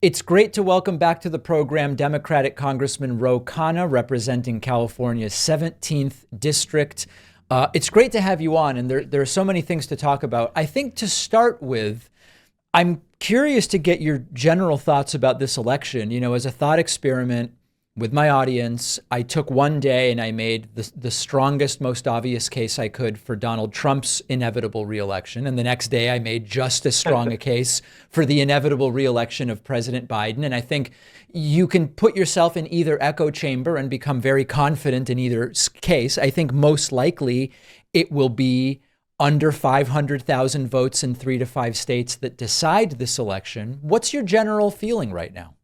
It's great to welcome back to the program Democratic Congressman Ro Khanna, representing California's 17th district. It's great to have you on, and there are so many things to talk about. I think to start with, I'm curious to get your general thoughts about this election. You know, as a thought experiment with my audience, I took one day and I made the strongest, most obvious case I could for Donald Trump's inevitable reelection. And the next day, I made just as strong a case for the inevitable reelection of President Biden. And I think you can put yourself in either echo chamber and become very confident in either case. I think most likely it will be under 500,000 votes in 3 to 5 states that decide this election. What's your general feeling right now?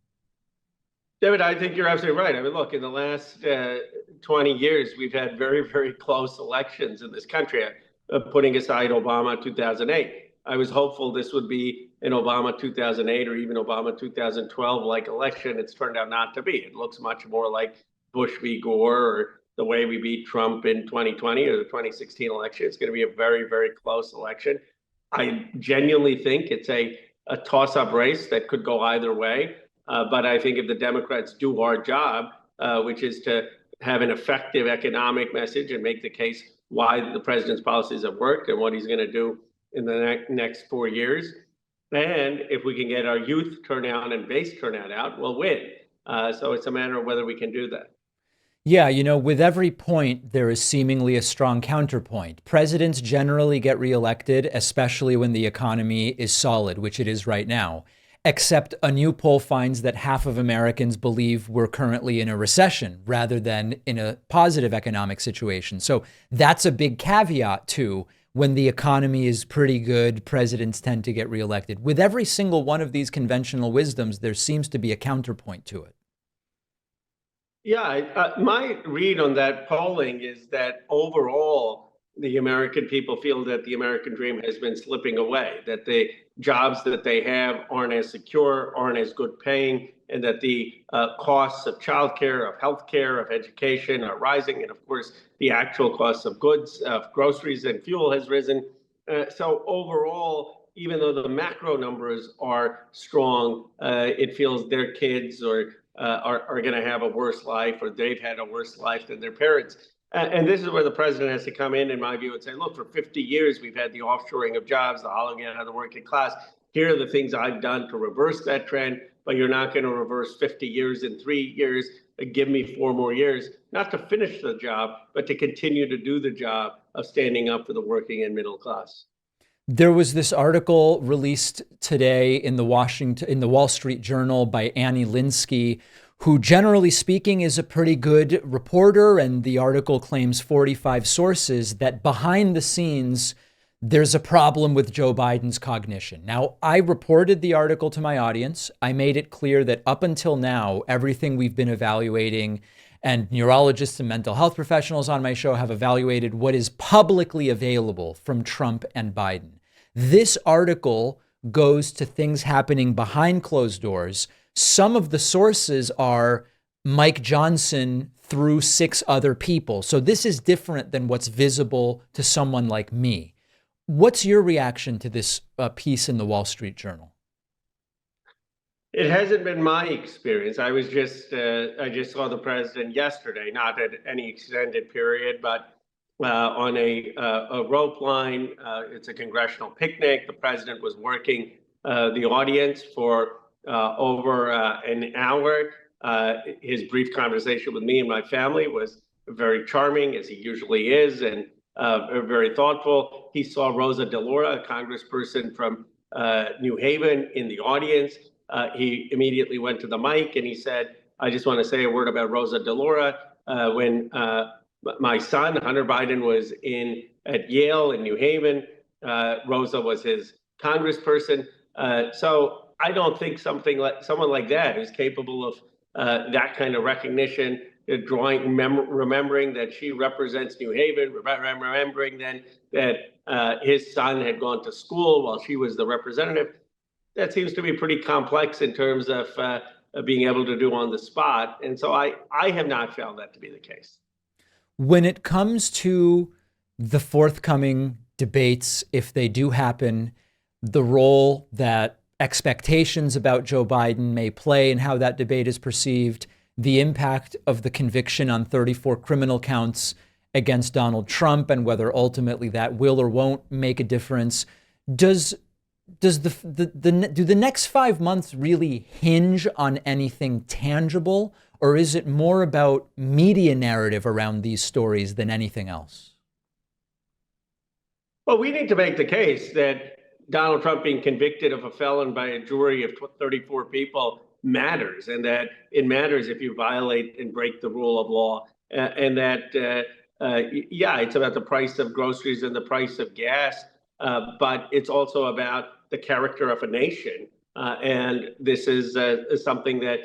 David, I think you're absolutely right. I mean, look, in the last 20 years, we've had very, very close elections in this country, putting aside Obama 2008. I was hopeful this would be an Obama 2008 or even Obama 2012 like election. It's turned out not to be. It looks much more like Bush v. Gore or the way we beat Trump in 2020 or the 2016 election. It's going to be a very, very close election. I genuinely think it's a toss-up race that could go either way. But I think if the Democrats do our job, which is to have an effective economic message and make the case why the president's policies have worked and what he's going to do in the next 4 years, and if we can get our youth turnout and base turnout out, we'll win. So it's a matter of whether we can do that. Yeah, you know, with every point, there is seemingly a strong counterpoint. Presidents generally get reelected, especially when the economy is solid, which it is right now. Except a new poll finds that half of Americans believe we're currently in a recession rather than in a positive economic situation. So that's a big caveat to when the economy is pretty good, presidents tend to get reelected. With every single one of these conventional wisdoms, there seems to be a counterpoint to it. Yeah, my read on that polling is that overall, the American people feel that the American dream has been slipping away, that the jobs that they have aren't as secure, aren't as good paying, and that the costs of childcare, of healthcare, of education are rising. And of course, the actual costs of goods, of groceries and fuel has risen. So overall, even though the macro numbers are strong, it feels their kids are going to have a worse life, or they've had a worse life than their parents. And this is where the president has to come in my view, and say, look, for 50 years, we've had the offshoring of jobs, the hollowing out of the working class. Here are the things I've done to reverse that trend, but you're not going to reverse 50 years in 3 years. Give me 4 more years, not to finish the job, but to continue to do the job of standing up for the working and middle class. There was this article released today in the Wall Street Journal by Annie Linsky, who generally speaking is a pretty good reporter. And the article claims 45 sources that behind the scenes, there's a problem with Joe Biden's cognition. Now, I reported the article to my audience. I made it clear that up until now, everything we've been evaluating, and neurologists and mental health professionals on my show have evaluated what is publicly available from Trump and Biden. This article goes to things happening behind closed doors. Some of the sources are Mike Johnson through 6 other people. So this is different than what's visible to someone like me. What's your reaction to this piece in the Wall Street Journal? It hasn't been my experience. I just saw the president yesterday, not at any extended period, but on a rope line. It's a congressional picnic. The president was working the audience for over an hour. His brief conversation with me and my family was very charming, as he usually is, and very thoughtful. He saw Rosa DeLauro, a congressperson from New Haven, in the audience. He immediately went to the mic and he said, I just want to say a word about Rosa DeLauro. When my son, Hunter Biden, was at Yale in New Haven, Rosa was his congressperson. So I don't think someone like that is capable of that kind of recognition, remembering that she represents New Haven, remembering then that his son had gone to school while she was the representative. That seems to be pretty complex in terms of being able to do on the spot. And so I have not found that to be the case. When it comes to the forthcoming debates, if they do happen, the role that expectations about Joe Biden may play and how that debate is perceived, the impact of the conviction on 34 criminal counts against Donald Trump, and whether ultimately that will or won't make a difference. Does do the next 5 months really hinge on anything tangible, or is it more about media narrative around these stories than anything else? Well, we need to make the case that Donald Trump being convicted of a felon by a jury of 34 people matters, and that it matters if you violate and break the rule of law, and that yeah, it's about the price of groceries and the price of gas, but it's also about the character of a nation, and this is something that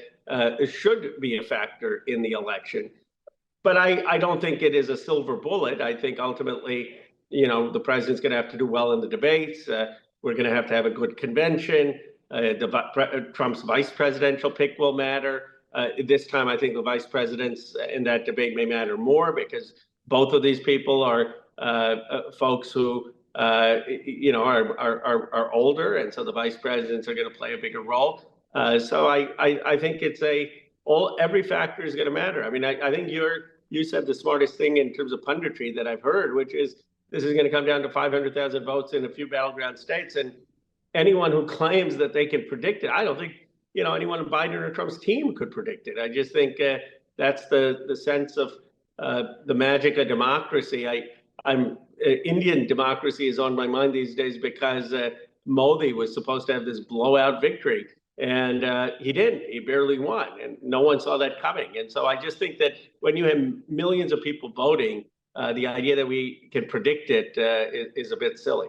should be a factor in the election. But I don't think it is a silver bullet. I think ultimately, the president's going to have to do well in the debates. We're going to have a good convention. Trump's vice presidential pick will matter. This time, I think the vice presidents in that debate may matter more because both of these people are folks who, are older, and so the vice presidents are going to play a bigger role. So I think every factor is going to matter. I mean, I think you said the smartest thing in terms of punditry that I've heard, which is this is going to come down to 500,000 votes in a few battleground states. And anyone who claims that they can predict it, I don't think, anyone in Biden or Trump's team could predict it. I just think that's the sense of the magic of democracy. Indian democracy is on my mind these days because Modi was supposed to have this blowout victory. And he didn't. He barely won, and no one saw that coming. And so I just think that when you have millions of people voting, the idea that we can predict it is a bit silly.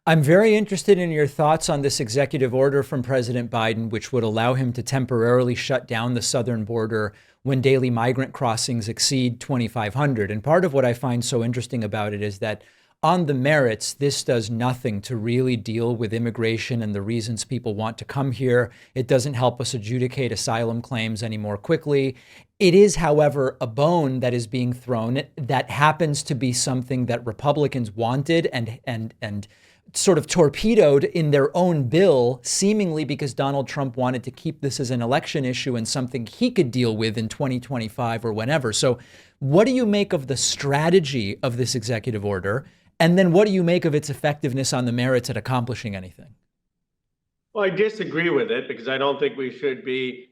I'm very interested in your thoughts on this executive order from President Biden, which would allow him to temporarily shut down the southern border when daily migrant crossings exceed 2,500. And part of what I find so interesting about it is that on the merits, this does nothing to really deal with immigration and the reasons people want to come here. It doesn't help us adjudicate asylum claims any more quickly. It is, however, a bone that is being thrown that happens to be something that Republicans wanted and sort of torpedoed in their own bill, seemingly because Donald Trump wanted to keep this as an election issue and something he could deal with in 2025 or whenever. So what do you make of the strategy of this executive order? And then what do you make of its effectiveness on the merits at accomplishing anything? Well, I disagree with it because I don't think we should be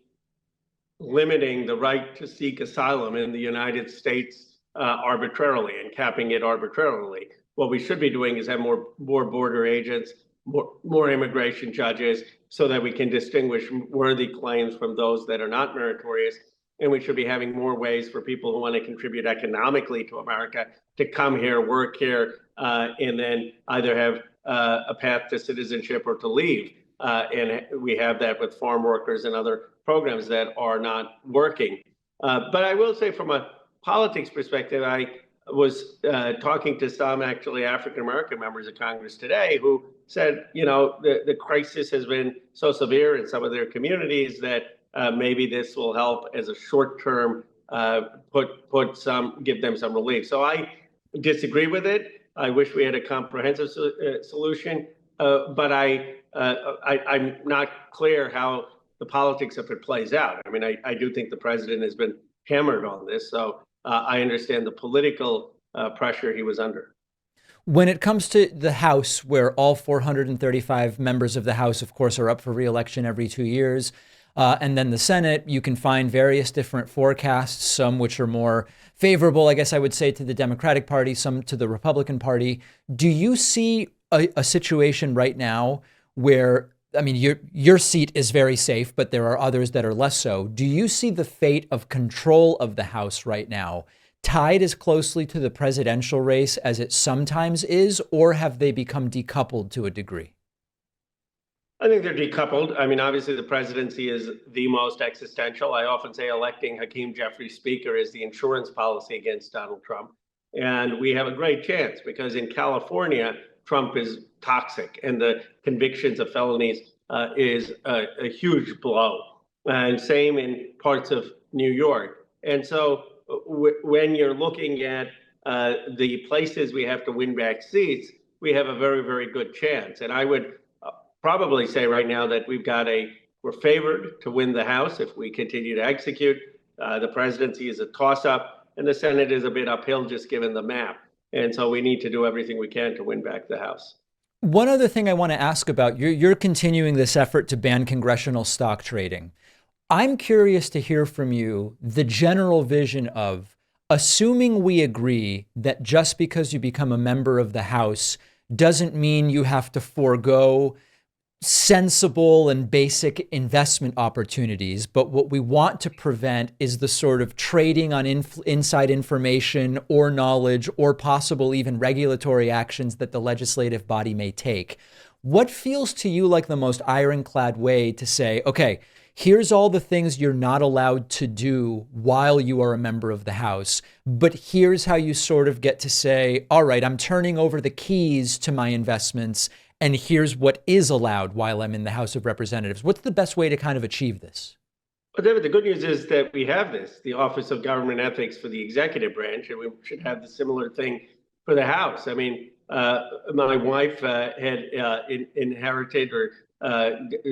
limiting the right to seek asylum in the United States arbitrarily and capping it arbitrarily. What we should be doing is have more border agents, more immigration judges, so that we can distinguish worthy claims from those that are not meritorious. And we should be having more ways for people who want to contribute economically to America to come here, work here, and then either have a path to citizenship or to leave. And we have that with farm workers and other programs that are not working. But I will say from a politics perspective, I was talking to some actually African-American members of Congress today who said, the crisis has been so severe in some of their communities that maybe this will help as a short-term give them some relief. So I disagree with it. I wish we had a comprehensive solution, but I'm not clear how the politics of it plays out. I mean, I do think the president has been hammered on this, so I understand the political pressure he was under. When it comes to the House, where all 435 members of the House, of course, are up for re-election every 2 years, and then the Senate, you can find various different forecasts, some which are more favorable, I guess I would say, to the Democratic Party, some to the Republican Party. Do you see a situation right now where, I mean, your seat is very safe, but there are others that are less so. Do you see the fate of control of the House right now tied as closely to the presidential race as it sometimes is, or have they become decoupled to a degree? I think they're decoupled. I mean, obviously, the presidency is the most existential. I often say electing Hakeem Jeffries Speaker is the insurance policy against Donald Trump. And we have a great chance because in California, Trump is toxic and the convictions of felonies is a huge blow. And same in parts of New York. And so when you're looking at the places we have to win back seats, we have a very, very good chance. And I would probably say right now that we're favored to win the House if we continue to execute. The presidency is a toss-up, and the Senate is a bit uphill just given the map. And so we need to do everything we can to win back the House. One other thing I want to ask about, you're continuing this effort to ban congressional stock trading. I'm curious to hear from you the general vision of, assuming we agree that just because you become a member of the House doesn't mean you have to forego sensible and basic investment opportunities, but what we want to prevent is the sort of trading on inside information or knowledge or possible even regulatory actions that the legislative body may take. What feels to you like the most ironclad way to say, okay, here's all the things you're not allowed to do while you are a member of the House, but here's how you sort of get to say, all right, I'm turning over the keys to my investments, and here's what is allowed while I'm in the House of Representatives. What's the best way to kind of achieve this? Well, David, the good news is that we have the Office of Government Ethics for the executive branch, and we should have the similar thing for the House. I mean, my wife had inherited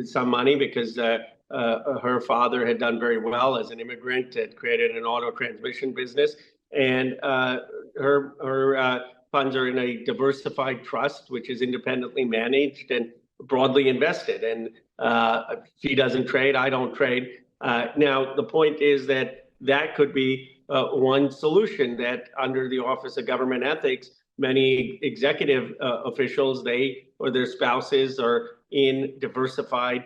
some money because her father had done very well as an immigrant, had created an auto transmission business, and her funds are in a diversified trust, which is independently managed and broadly invested. And she doesn't trade, I don't trade. Now, the point is that could be one solution, that under the Office of Government Ethics, many executive officials, they or their spouses are in diversified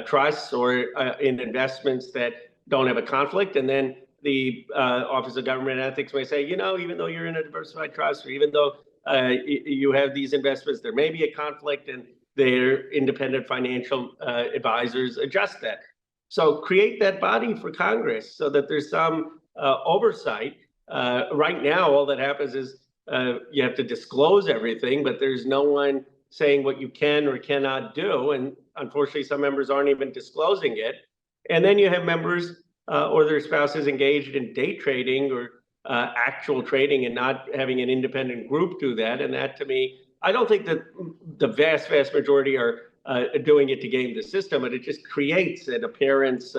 trusts or in investments that don't have a conflict. And then the Office of Government Ethics may say, even though you're in a diversified trust, or even though you have these investments, there may be a conflict, and their independent financial advisors adjust that. So create that body for Congress so that there's some oversight. Right now, all that happens is you have to disclose everything, but there's no one saying what you can or cannot do. And unfortunately, some members aren't even disclosing it. And then you have members or their spouses engaged in day trading or actual trading and not having an independent group do that. And that, to me, I don't think that the vast majority are doing it to game the system, but it just creates an appearance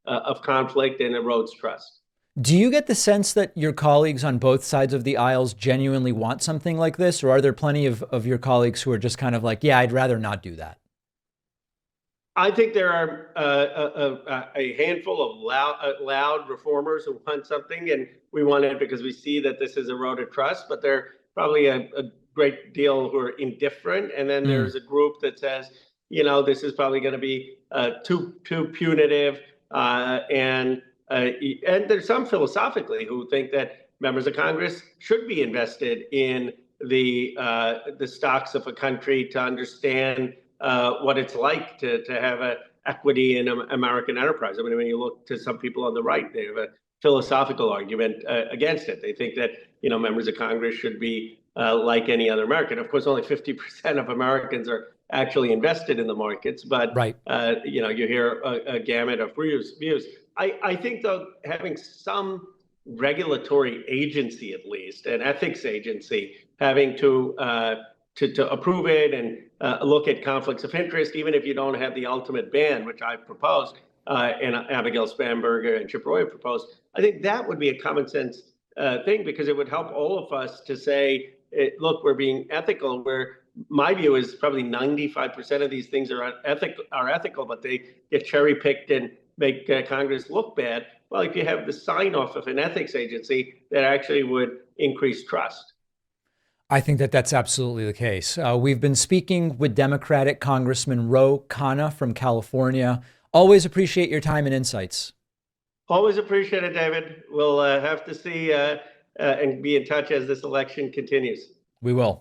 of conflict and erodes trust. Do you get the sense that your colleagues on both sides of the aisles genuinely want something like this? Or are there plenty of your colleagues who are just kind of like, yeah, I'd rather not do that? I think there are a handful of loud reformers who want something, and we want it because we see that this has eroded trust, but there are probably a great deal who are indifferent. And then there's a group that says, this is probably going to be too punitive. And there's some philosophically who think that members of Congress should be invested in the stocks of a country to understand what it's like to have an equity in American enterprise. I mean, when you look to some people on the right, they have a philosophical argument against it. They think that members of Congress should be like any other American. Of course, only 50% of Americans are actually invested in the markets, but right. You hear a gamut of views. I think, though, having some regulatory agency, at least an ethics agency, having to approve it and look at conflicts of interest, even if you don't have the ultimate ban, which I proposed, and Abigail Spanberger and Chip Roy proposed, I think that would be a common sense thing, because it would help all of us to say, look, we're being ethical. Where my view is probably 95% of these things are ethical, but they get cherry picked and make Congress look bad. Well, if you have the sign off of an ethics agency, that actually would increase trust. I think that that's absolutely the case. We've been speaking with Democratic Congressman Ro Khanna from California. Always appreciate your time and insights. Always appreciate it, David. We'll have to see and be in touch as this election continues. We will.